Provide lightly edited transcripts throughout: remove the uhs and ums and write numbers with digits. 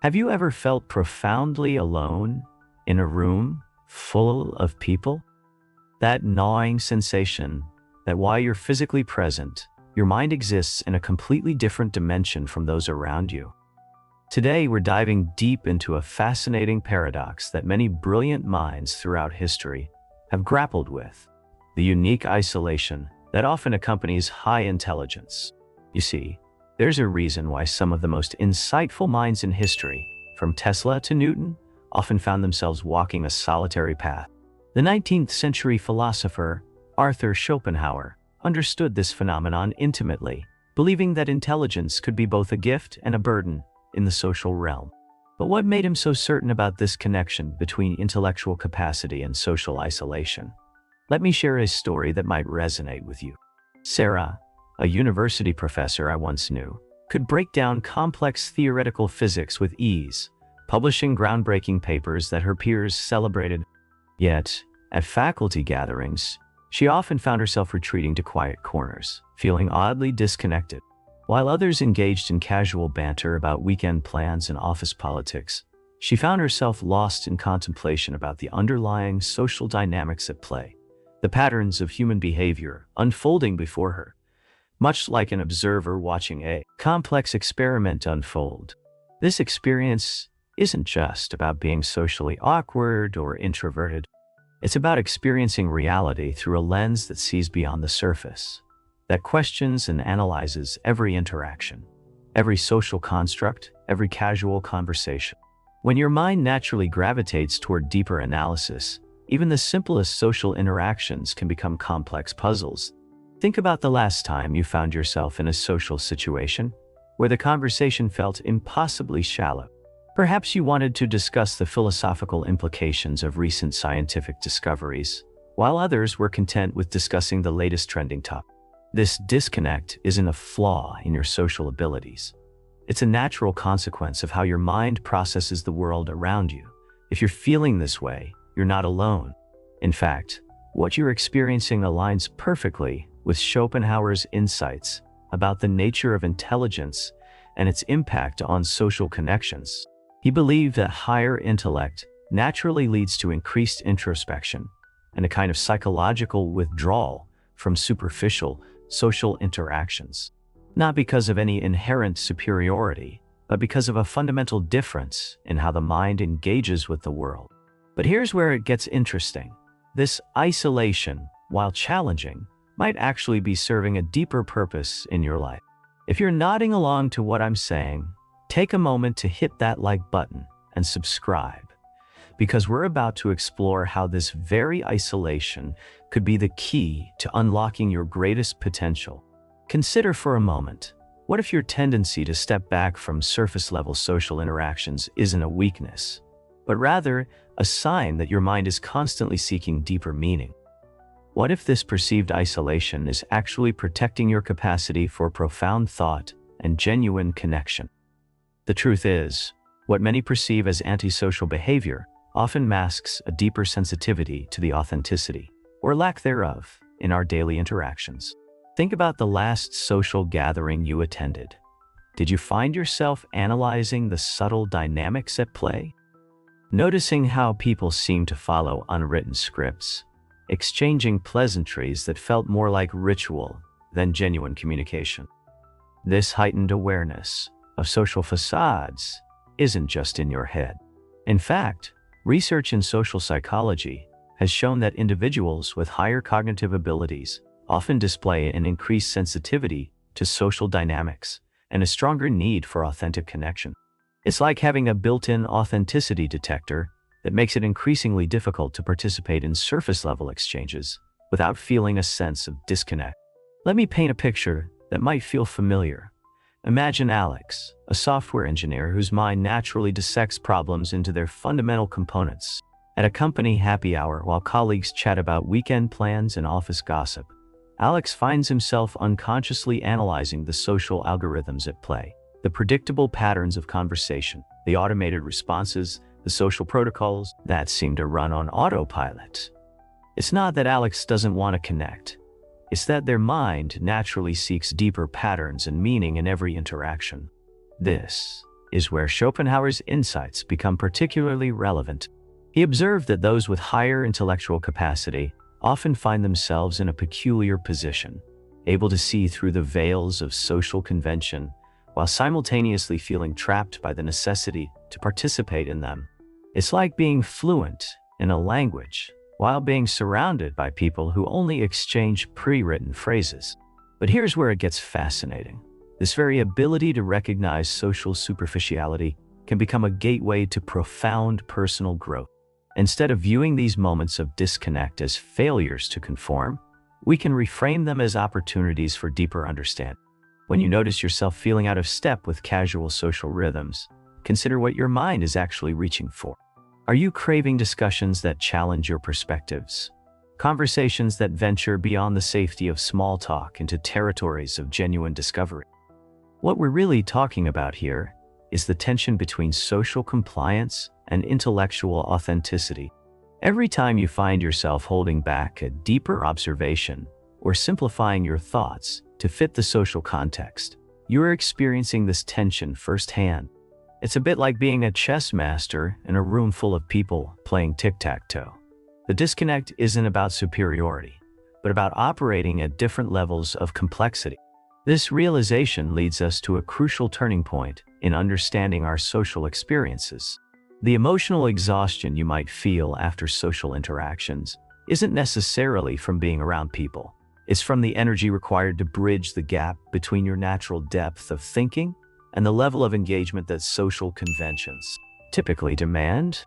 Have you ever felt profoundly alone in a room full of people? That gnawing sensation that while you're physically present, your mind exists in a completely different dimension from those around you. Today, we're diving deep into a fascinating paradox that many brilliant minds throughout history have grappled with: the unique isolation that often accompanies high intelligence. You see, there's a reason why some of the most insightful minds in history, from Tesla to Newton, often found themselves walking a solitary path. The 19th century philosopher Arthur Schopenhauer understood this phenomenon intimately, believing that intelligence could be both a gift and a burden in the social realm. But what made him so certain about this connection between intellectual capacity and social isolation? Let me share a story that might resonate with you. Sarah, a university professor I once knew, could break down complex theoretical physics with ease, publishing groundbreaking papers that her peers celebrated. Yet, at faculty gatherings, she often found herself retreating to quiet corners, feeling oddly disconnected. While others engaged in casual banter about weekend plans and office politics, she found herself lost in contemplation about the underlying social dynamics at play, the patterns of human behavior unfolding before her, much like an observer watching a complex experiment unfold. This experience isn't just about being socially awkward or introverted. It's about experiencing reality through a lens that sees beyond the surface, that questions and analyzes every interaction, every social construct, every casual conversation. When your mind naturally gravitates toward deeper analysis, even the simplest social interactions can become complex puzzles. Think about the last time you found yourself in a social situation where the conversation felt impossibly shallow. Perhaps you wanted to discuss the philosophical implications of recent scientific discoveries, while others were content with discussing the latest trending topic. This disconnect isn't a flaw in your social abilities. It's a natural consequence of how your mind processes the world around you. If you're feeling this way, you're not alone. In fact, what you're experiencing aligns perfectly with Schopenhauer's insights about the nature of intelligence and its impact on social connections. He believed that higher intellect naturally leads to increased introspection and a kind of psychological withdrawal from superficial social interactions, not because of any inherent superiority, but because of a fundamental difference in how the mind engages with the world. But here's where it gets interesting. This isolation, while challenging, might actually be serving a deeper purpose in your life. If you're nodding along to what I'm saying, take a moment to hit that like button and subscribe, because we're about to explore how this very isolation could be the key to unlocking your greatest potential. Consider for a moment, what if your tendency to step back from surface-level social interactions isn't a weakness, but rather a sign that your mind is constantly seeking deeper meaning? What if this perceived isolation is actually protecting your capacity for profound thought and genuine connection? The truth is, what many perceive as antisocial behavior often masks a deeper sensitivity to the authenticity, or lack thereof, in our daily interactions. Think about the last social gathering you attended. Did you find yourself analyzing the subtle dynamics at play? Noticing how people seem to follow unwritten scripts, exchanging pleasantries that felt more like ritual than genuine communication. This heightened awareness of social facades isn't just in your head. In fact, research in social psychology has shown that individuals with higher cognitive abilities often display an increased sensitivity to social dynamics and a stronger need for authentic connection. It's like having a built-in authenticity detector that makes it increasingly difficult to participate in surface-level exchanges without feeling a sense of disconnect. Let me paint a picture that might feel familiar. Imagine Alex, a software engineer whose mind naturally dissects problems into their fundamental components. At a company happy hour while colleagues chat about weekend plans and office gossip, Alex finds himself unconsciously analyzing the social algorithms at play, the predictable patterns of conversation, the automated responses, the social protocols that seem to run on autopilot. It's not that Alex doesn't want to connect. It's that their mind naturally seeks deeper patterns and meaning in every interaction. This is where Schopenhauer's insights become particularly relevant. He observed that those with higher intellectual capacity often find themselves in a peculiar position, able to see through the veils of social convention while simultaneously feeling trapped by the necessity to participate in them. It's like being fluent in a language while being surrounded by people who only exchange pre-written phrases. But here's where it gets fascinating. This very ability to recognize social superficiality can become a gateway to profound personal growth. Instead of viewing these moments of disconnect as failures to conform, we can reframe them as opportunities for deeper understanding. When you notice yourself feeling out of step with casual social rhythms, consider what your mind is actually reaching for. Are you craving discussions that challenge your perspectives? Conversations that venture beyond the safety of small talk into territories of genuine discovery? What we're really talking about here is the tension between social compliance and intellectual authenticity. Every time you find yourself holding back a deeper observation or simplifying your thoughts to fit the social context, you are experiencing this tension firsthand. It's a bit like being a chess master in a room full of people playing tic-tac-toe. The disconnect isn't about superiority, but about operating at different levels of complexity. This realization leads us to a crucial turning point in understanding our social experiences. The emotional exhaustion you might feel after social interactions isn't necessarily from being around people. It's from the energy required to bridge the gap between your natural depth of thinking and the level of engagement that social conventions typically demand.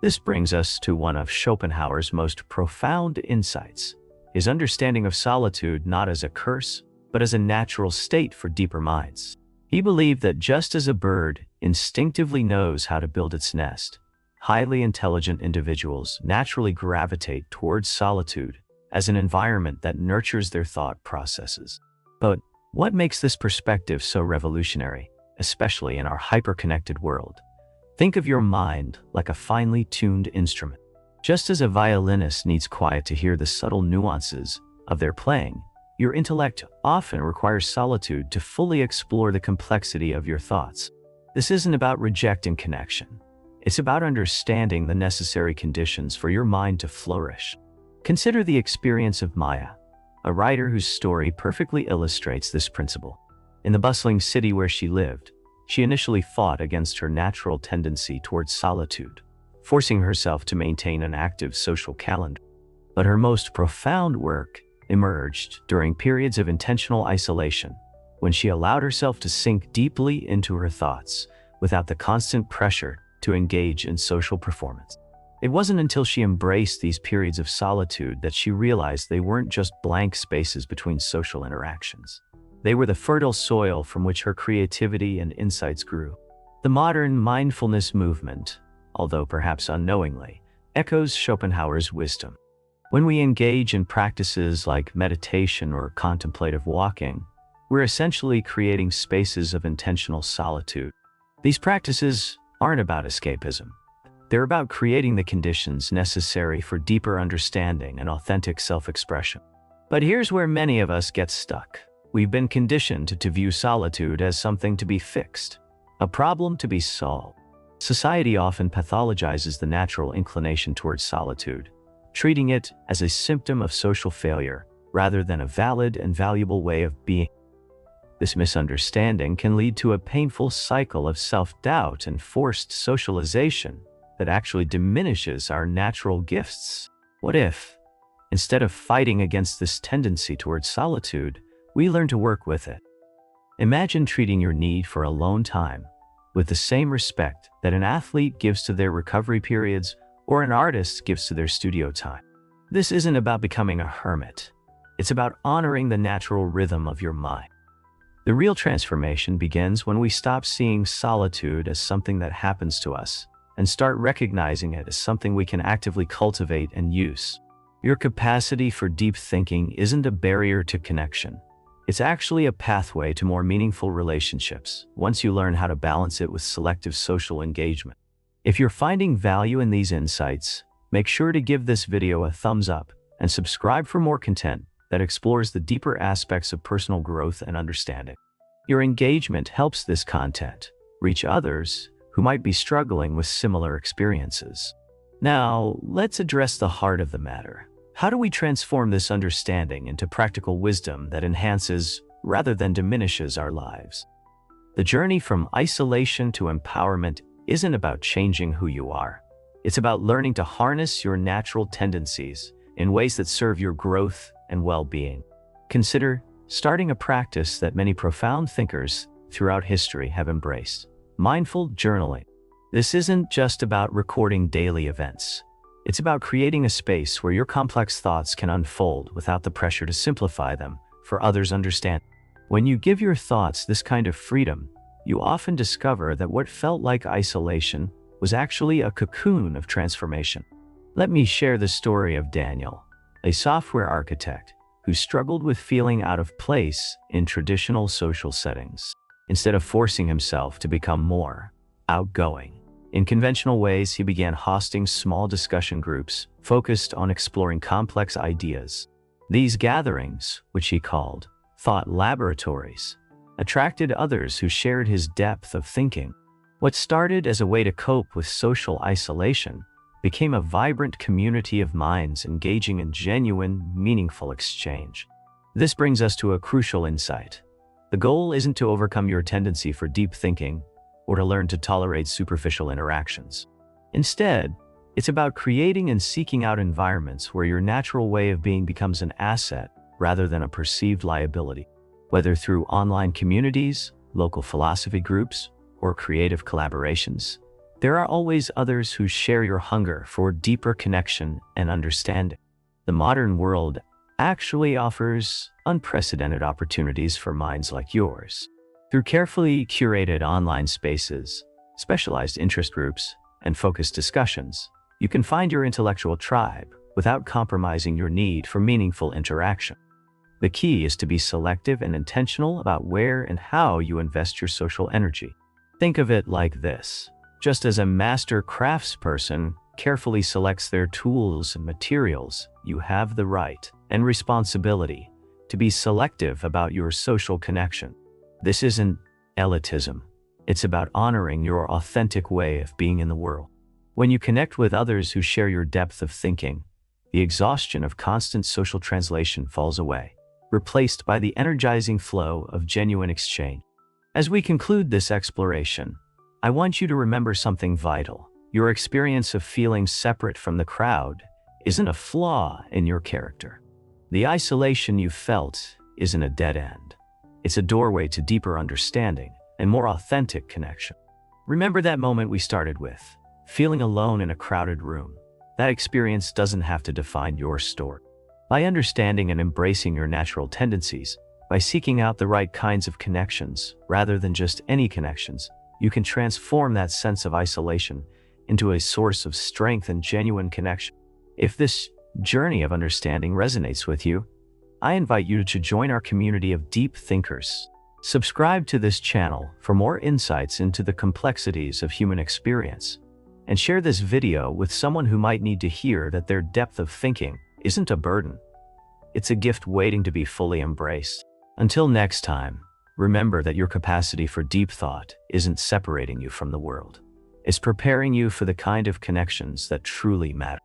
This brings us to one of Schopenhauer's most profound insights, his understanding of solitude not as a curse, but as a natural state for deeper minds. He believed that just as a bird instinctively knows how to build its nest, highly intelligent individuals naturally gravitate towards solitude as an environment that nurtures their thought processes. But what makes this perspective so revolutionary, especially in our hyper-connected world? Think of your mind like a finely tuned instrument. Just as a violinist needs quiet to hear the subtle nuances of their playing, your intellect often requires solitude to fully explore the complexity of your thoughts. This isn't about rejecting connection. It's about understanding the necessary conditions for your mind to flourish. Consider the experience of Maya, a writer whose story perfectly illustrates this principle. In the bustling city where she lived, she initially fought against her natural tendency towards solitude, forcing herself to maintain an active social calendar. But her most profound work emerged during periods of intentional isolation, when she allowed herself to sink deeply into her thoughts without the constant pressure to engage in social performance. It wasn't until she embraced these periods of solitude that she realized they weren't just blank spaces between social interactions. They were the fertile soil from which her creativity and insights grew. The modern mindfulness movement, although perhaps unknowingly, echoes Schopenhauer's wisdom. When we engage in practices like meditation or contemplative walking, we're essentially creating spaces of intentional solitude. These practices aren't about escapism. They're about creating the conditions necessary for deeper understanding and authentic self-expression. But here's where many of us get stuck. We've been conditioned to view solitude as something to be fixed, a problem to be solved. Society often pathologizes the natural inclination towards solitude, treating it as a symptom of social failure rather than a valid and valuable way of being. This misunderstanding can lead to a painful cycle of self-doubt and forced socialization that actually diminishes our natural gifts. What if, instead of fighting against this tendency towards solitude, we learn to work with it? Imagine treating your need for alone time with the same respect that an athlete gives to their recovery periods or an artist gives to their studio time. This isn't about becoming a hermit. It's about honoring the natural rhythm of your mind. The real transformation begins when we stop seeing solitude as something that happens to us and start recognizing it as something we can actively cultivate and use. Your capacity for deep thinking isn't a barrier to connection. It's actually a pathway to more meaningful relationships once you learn how to balance it with selective social engagement. If you're finding value in these insights, make sure to give this video a thumbs up and subscribe for more content that explores the deeper aspects of personal growth and understanding. Your engagement helps this content reach others who might be struggling with similar experiences. Now, let's address the heart of the matter. How do we transform this understanding into practical wisdom that enhances rather than diminishes our lives? The journey from isolation to empowerment isn't about changing who you are. It's about learning to harness your natural tendencies in ways that serve your growth and well-being. Consider starting a practice that many profound thinkers throughout history have embraced: mindful journaling. This isn't just about recording daily events. It's about creating a space where your complex thoughts can unfold without the pressure to simplify them for others' understanding. When you give your thoughts this kind of freedom, you often discover that what felt like isolation was actually a cocoon of transformation. Let me share the story of Daniel, a software architect who struggled with feeling out of place in traditional social settings. Instead of forcing himself to become more outgoing in conventional ways, he began hosting small discussion groups focused on exploring complex ideas. These gatherings, which he called thought laboratories, attracted others who shared his depth of thinking. What started as a way to cope with social isolation became a vibrant community of minds engaging in genuine, meaningful exchange. This brings us to a crucial insight. The goal isn't to overcome your tendency for deep thinking or to learn to tolerate superficial interactions. Instead, it's about creating and seeking out environments where your natural way of being becomes an asset rather than a perceived liability. Whether through online communities, local philosophy groups, or creative collaborations, there are always others who share your hunger for deeper connection and understanding. The modern world actually offers unprecedented opportunities for minds like yours. Through carefully curated online spaces, specialized interest groups, and focused discussions, you can find your intellectual tribe without compromising your need for meaningful interaction. The key is to be selective and intentional about where and how you invest your social energy. Think of it like this: just as a master craftsperson carefully selects their tools and materials, you have the right and responsibility to be selective about your social connection. This isn't elitism. It's about honoring your authentic way of being in the world. When you connect with others who share your depth of thinking, the exhaustion of constant social translation falls away, replaced by the energizing flow of genuine exchange. As we conclude this exploration, I want you to remember something vital. Your experience of feeling separate from the crowd isn't a flaw in your character. The isolation you felt isn't a dead end. It's a doorway to deeper understanding and more authentic connection. Remember that moment we started with, feeling alone in a crowded room. That experience doesn't have to define your story. By understanding and embracing your natural tendencies, by seeking out the right kinds of connections rather than just any connections, you can transform that sense of isolation into a source of strength and genuine connection. If this journey of understanding resonates with you, I invite you to join our community of deep thinkers. Subscribe to this channel for more insights into the complexities of human experience, and share this video with someone who might need to hear that their depth of thinking isn't a burden. It's a gift waiting to be fully embraced. Until next time, remember that your capacity for deep thought isn't separating you from the world. It's preparing you for the kind of connections that truly matter.